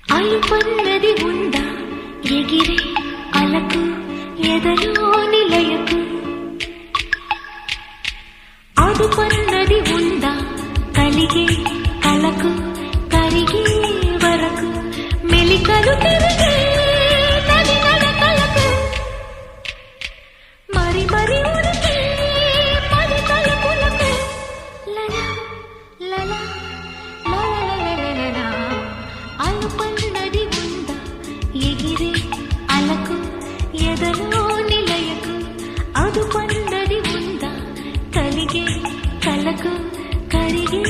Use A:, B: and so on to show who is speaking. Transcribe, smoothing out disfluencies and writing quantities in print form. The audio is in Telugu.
A: అలుపన్నది ఉందా ఎగిరే అలకు ఎదలో నిలయకు అదుపన్నది ఉందా కలిగే కలకు కరిగే వరకు మెలికలు తిరిగే నది నడకలకు మరి మరి ఉరికి మరి తలుపులకు లలా లలా లలా అలుపన్నది ఉందా ఎగిరే అలకు ఎదలో నిలయకు అదుపన్నది ఉందా కలిగే కలకు కరిగే